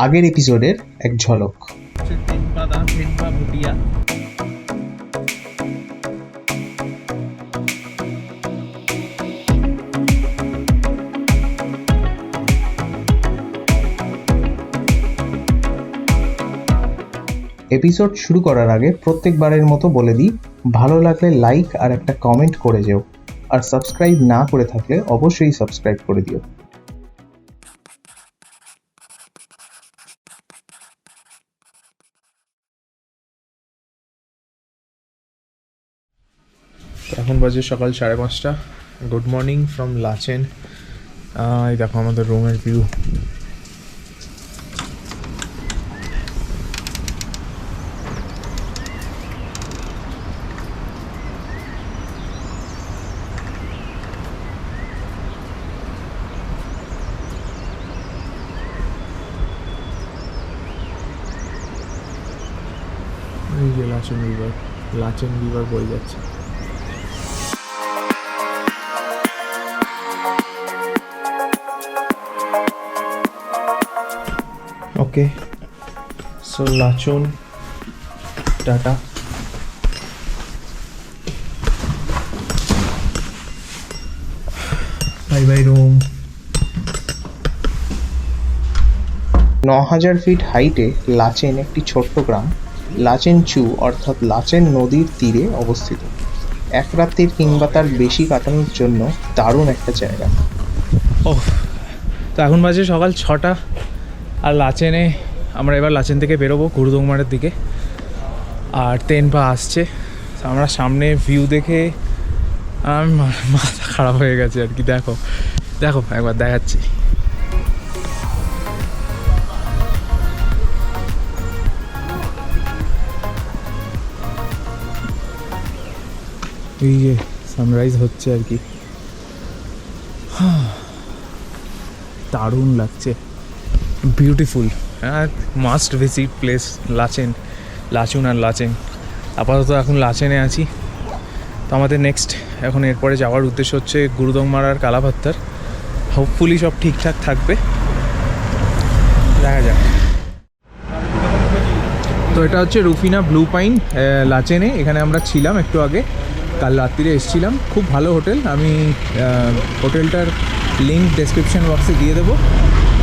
আগের এপিসোডের এক ঝলক। টেনপা ভুটিয়া। এপিসোড শুরু করার আগে প্রত্যেকবারের মতো বলে দিই, ভালো লাগলে লাইক আর একটা কমেন্ট করে যেও, আর সাবস্ক্রাইব না করে থাকলে অবশ্যই সাবস্ক্রাইব করে দিও। এখন বাজে সকাল 5:30। Good morning from Lachen. এই দেখো আমাদের রুমের ভিউ। এই যে লাচেন রিভার বয়ে যাচ্ছে। Okay, so Lachung tata. Bye bye room. 9000 feet হাইটে লাচেন একটি ছোট্ট গ্রাম, লাচেন চু অর্থাৎ লাচেন নদীর তীরে অবস্থিত। এক রাত্রির কিংবা তার বেশি কাটানোর জন্য দারুণ একটা জায়গা। তো এখন বাজে সকাল 6টা, আর লাচেনে আমরা এবার লাচেন থেকে বেরোবো গুরুদংমারের দিকে, আর তেনপা আসছে। আমরা সামনে ভিউ দেখে মাথা খারাপ হয়ে গেছে আর কি। দেখো দেখো একবার দেখাচ্ছি। এই যে সানরাইজ হচ্ছে আর কি, দারুণ লাগছে, beautiful. Must visit place Lachung আর লাচেন। আপাতত এখন লাচেনে আছি। তো আমাদের নেক্সট এখন এরপরে যাওয়ার উদ্দেশ্য হচ্ছে গুরুদংমার আর কালাপাত্থার। হোপফুলি সব ঠিকঠাক থাকবে, দেখা যাক। তো এটা হচ্ছে রুফিনা ব্লু পাইন লাচেনে। এখানে আমরা ছিলাম একটু আগে, কাল রাত্রিরে এসেছিলাম। খুব ভালো হোটেল। আমি হোটেলটার লিঙ্ক ডেসক্রিপশন বক্সে দিয়ে দেবো।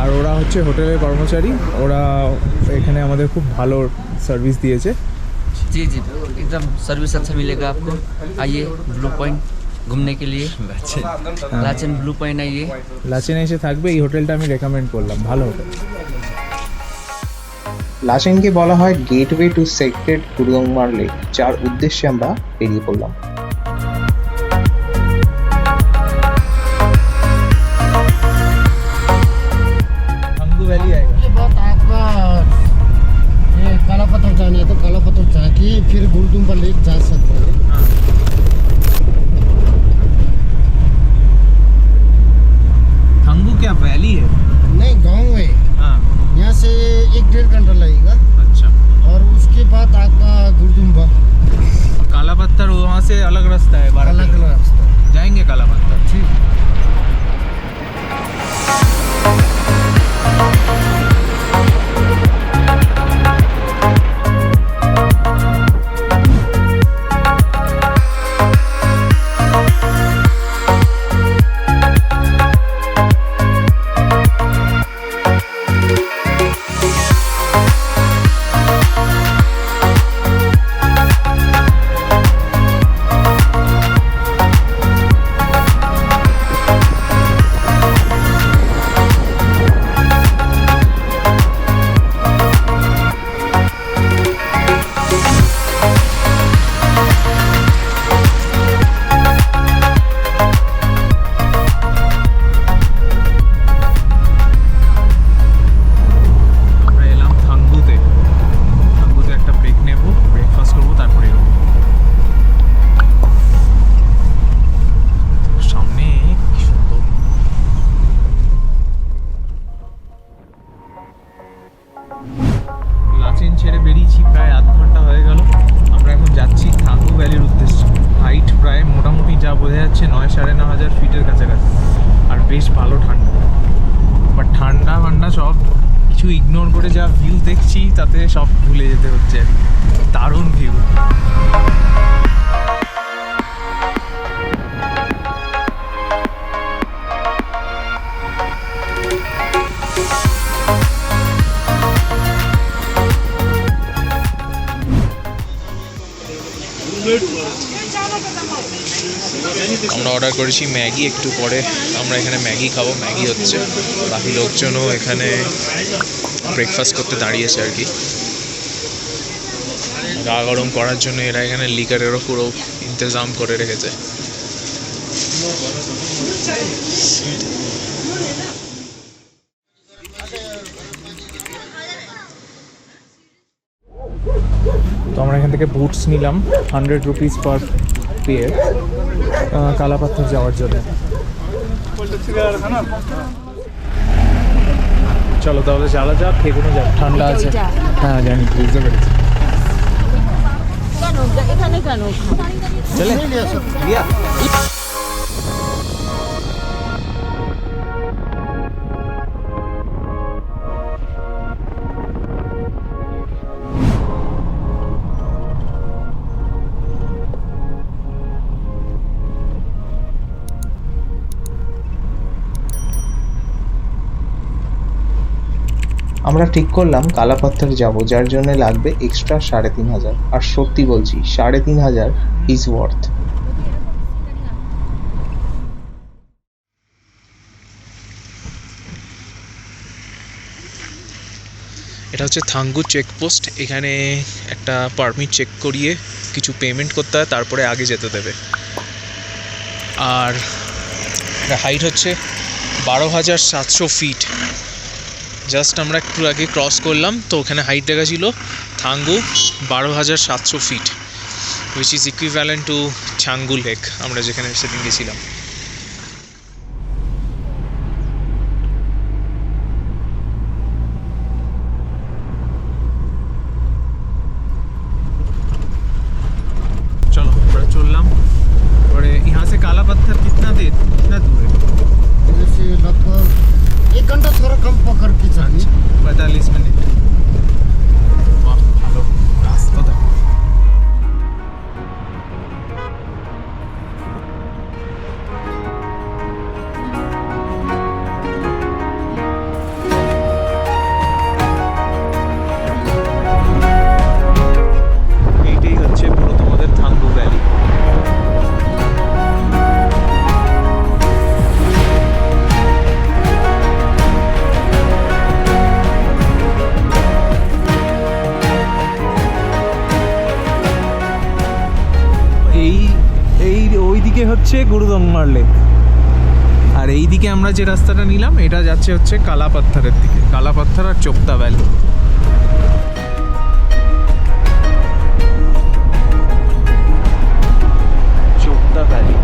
আর ওরা হচ্ছে হোটেলের কর্মচারী, ওরা এখানে আমাদের খুব ভালো সার্ভিস দিয়েছে। जी जी एकदम सर्विस अच्छा मिलेगा आपको। आइए ब्लू पॉइंट घूमने के लिए, लाचेन ब्लू पॉइंट आइए। লাচেনে এসে থাকবে। এই হোটেলটা আমি রেকমেন্ড করলাম, ভালো হোটেল। লাচেনকে বলা হয় gateway to sacred Gurudongmar lake, যার উদ্দেশ্যে আমরা বেরিয়ে পড়লাম। वैली आएगा। ये बात आपका ये कालापत्थर जाना है तो कालापत्थर जाके फिर गुरुदुम्बा लेक जा सकते हैं। थंगू क्या वैली है? नहीं, गांव है। हाँ, यहाँ से 1-1.5 घंटा लगेगा। अच्छा। और उसके बाद आपका गुरुदुम्बा कालापत्थर वहाँ से अलग रास्ता है, 12 अलग अलग रास्ता। जाएंगे कालापत्थर। ठीक। লাচেন ছেড়ে বেরিয়েছি, প্রায় আধ ঘন্টা হয়ে গেল। আমরা এখন যাচ্ছি থাঙ্গু ভ্যালির উদ্দেশ্যে। হাইট প্রায় মোটামুটি যা বোঝা যাচ্ছে 9-9.5 ফিটের কাছাকাছি, আর বেশ ভালো ঠান্ডা। বাট ঠান্ডা ফান্ডা সব কিছু ইগনোর করে যা ভিউ দেখছি তাতে সব ভুলে যেতে হচ্ছে। দারুণ ভিউ। আমরা অর্ডার করেছি ম্যাগি, একটু পরে আমরা এখানে ম্যাগি খাবো। ম্যাগি হচ্ছে, বাকি লোকজনও এখানে ব্রেকফাস্ট করতে দাঁড়িয়েছে আর কি। গা গরম করার জন্য এরা এখানে লিকারেরও পুরো ইন্তজাম করে রেখেছে। তো আমরা এখান থেকে বুটস নিলাম 100 রুপিস পার পেয়ার কালাপাথর যাওয়ার জন্য। চলো তাহলে জ্বালা যাক, খেয়ে কোনো যাক, ঠান্ডা আছে। হ্যাঁ জানি, বুঝতে পেরেছি। চলে আমরা ঠিক করলাম কালাপাত্থর যাব, যার জন্য লাগবে এক্সট্রা 3,500। আর সত্যি বলছি 3,500 ইজ ওয়ার্থ। এটা হচ্ছে থাঙ্গু চেকপোস্ট। এখানে একটা পারমিট চেক করিয়ে কিছু পেমেন্ট করতে হয়, তারপরে আগে যেতে দেবে। আর হাইট হচ্ছে 12,700 ফিট। জাস্ট আমরা একটু আগে ক্রস করলাম, তো ওখানে হাইট দেখা ছিল Thangu 12,700 feet, which is equivalent to Changu lake, আমরা যেখানে সেদিন গেছিলাম। चलो चललाम। और यहाँ से कालापत्थर कितना दूर है? जैसे लगभग 1 घंटा थोड़ा कम पकड़ के चलिए। 45 मिनट। वाह, ভালো রাস্তা দেখো। এইটাই হচ্ছে পুরো তোমাদের থাঙ্গু ভ্যালি। ওইদিকে হচ্ছে গুরুদম্মার লেক, আর এইদিকে আমরা যে রাস্তাটা নিলাম এটা যাচ্ছে হচ্ছে কালাপাত্থারের দিকে, কালাপাত্থার আর Chopta valley. Chopta valley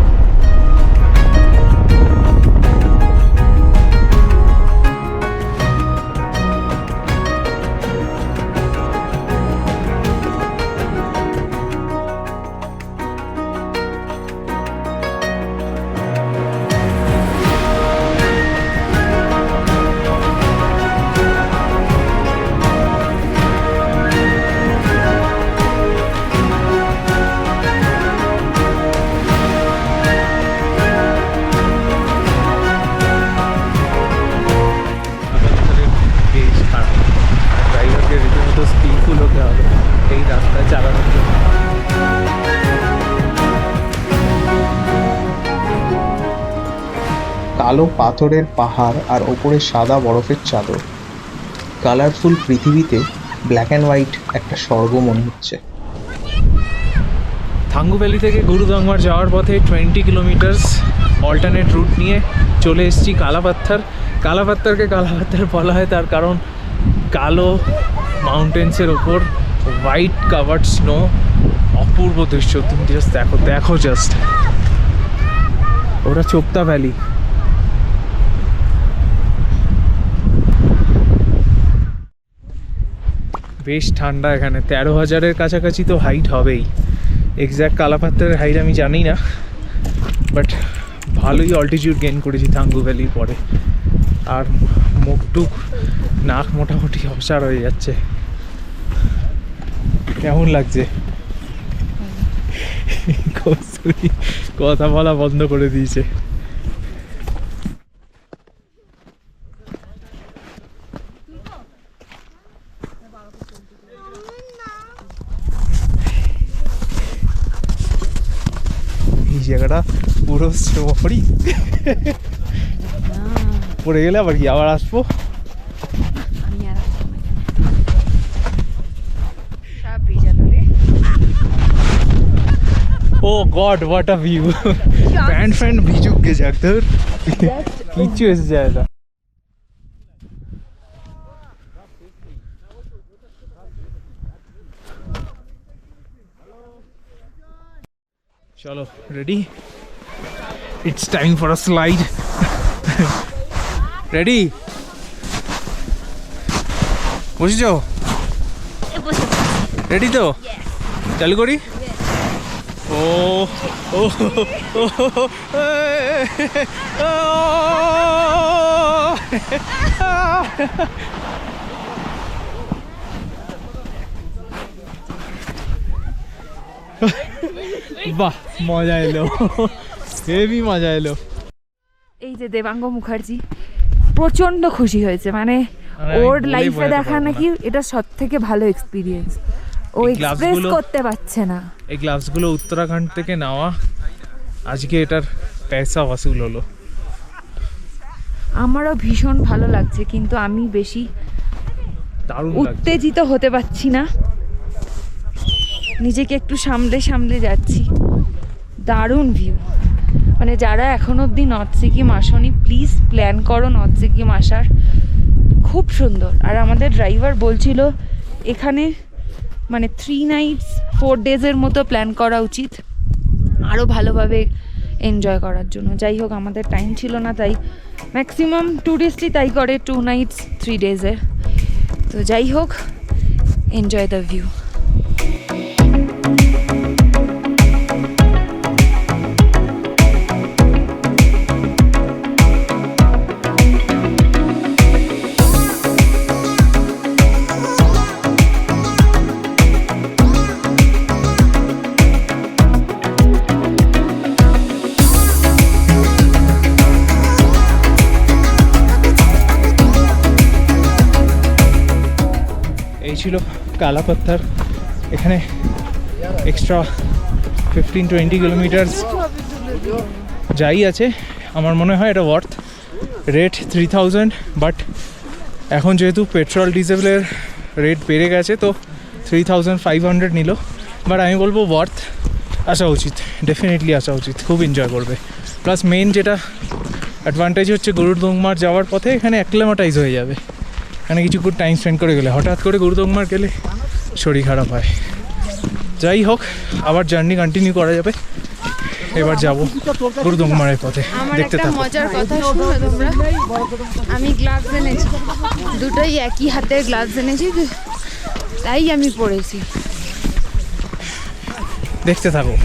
skilful হতে হবে এই রাস্তায় চালানোর জন্য। কালো পাথরের পাহাড় আর ওপরে সাদা বরফের চাদর, কালারফুল পৃথিবীতে ব্ল্যাক অ্যান্ড হোয়াইট একটা স্বর্গ মনে হচ্ছে। থাঙ্গু ভ্যালি থেকে গুরুদম্মার যাওয়ার পথে 20 কিলোমিটার্স অল্টারনেট রুট নিয়ে চলে এসেছি কালাপাত্থর। কালাপাত্থরকে কালাপাত্থর বলা হয় তার কারণ কালো মাউন্টেন্সের ওপর হোয়াইট কাভার্ড স্নো, অপূর্ব দৃশ্য। তুমি জাস্ট দেখো, দেখো জাস্ট। ওটা চোপ্তা ভ্যালি। বেশ ঠান্ডা এখানে, 13,000-এর কাছাকাছি তো হাইট হবেই। এক্স্যাক্ট কালাপাত্থরের হাইট আমি জানি না, বাট ভালোই অল্টিটিউড গেইন করেছি থাঙ্গু ভ্যালির পরে। আর মুখটুক নাক মোটামুটি অবসার হয়ে যাচ্ছে। কেমন লাগছে? কস্তুরী কথা বলা বন্ধ করে দিয়েছে। এই জায়গাটা পুরো স্টোরি পড়ে গেলে আবার কি আবার আসবো। Oh god what a view. Pant ফ্যান্ট ভিজুক গে যাক তোর, কিচ্ছু এসে যায় না। চলো ready, it's time for a slide. Ready? বসেছো? রেডি তো? চালু করি? ও ও বাহ, মজা এলো, হেভি মজা এলো। এই যে দেবাঙ্গ মুখার্জি প্রচন্ড খুশি হয়েছে, মানে ওর লাইফে দেখা নাকি এটা সব থেকে ভালো এক্সপিরিয়েন্স। ও এক্সপ্রেস করতে পারছে না। এই গ্লাভসগুলো উত্তরাখণ্ড থেকে নেওয়া, আজকে এটার পয়সা ওয়াসুল হলো। আমারও ভীষণ ভালো লাগছে, কিন্তু আমি বেশি উত্তেজিত হতে পারছি না, নিজেকে একটু সামলে সামলে যাচ্ছি। দারুণ ভিউ, মানে যারা এখন অবধি নর্থ সিকিম আসনি প্লিজ প্ল্যান করো নর্থ সিকিম আসার, খুব সুন্দর। আর আমাদের ড্রাইভার বলছিল এখানে মানে 3 nights 4 days-এর মতো প্ল্যান করা উচিত আরও ভালোভাবে এনজয় করার জন্য। যাই হোক, আমাদের টাইম ছিল না, তাই ম্যাক্সিমাম ট্যুরিস্টই তাই করে 2 nights 3 days-এর। তো যাই হোক, এনজয় দ্য ভিউ। এই ছিল কালাপাত্থার। এখানে এক্সট্রা 15-20 কিলোমিটার যাই আছে, আমার মনে হয় এটা ওয়ার্থ। রেট 3000, বাট এখন যেহেতু পেট্রোল ডিজেলের রেট বেড়ে গেছে তো 3500 নিল, বাট আমি বলবো ওয়ার্থ, আসা উচিত, ডেফিনেটলি আসা উচিত, খুব এনজয় করবে। প্লাস মেন যেটা অ্যাডভান্টেজ হচ্ছে গুরুদুংমার যাওয়ার পথে এখানে অ্যাক্লিমেটাইজ হয়ে যাবে, এখানে কিছুক্ষণ টাইম স্পেন্ড করে গেলে। হঠাৎ করে গুরুদুংমার গেলে শরীর খারাপ হয়। যাই হোক, আবার জার্নি কন্টিনিউ করা যাবে। এবার যাব গুরুদুংমারের পথে, দেখতে থাকো। মজার কথা শুনো তোমরা, আমি গ্লাভস এনেছি, দুটোই একই হাতের গ্লাভস এনেছি, তাই আমি পরেছি। দেখতে থাকো।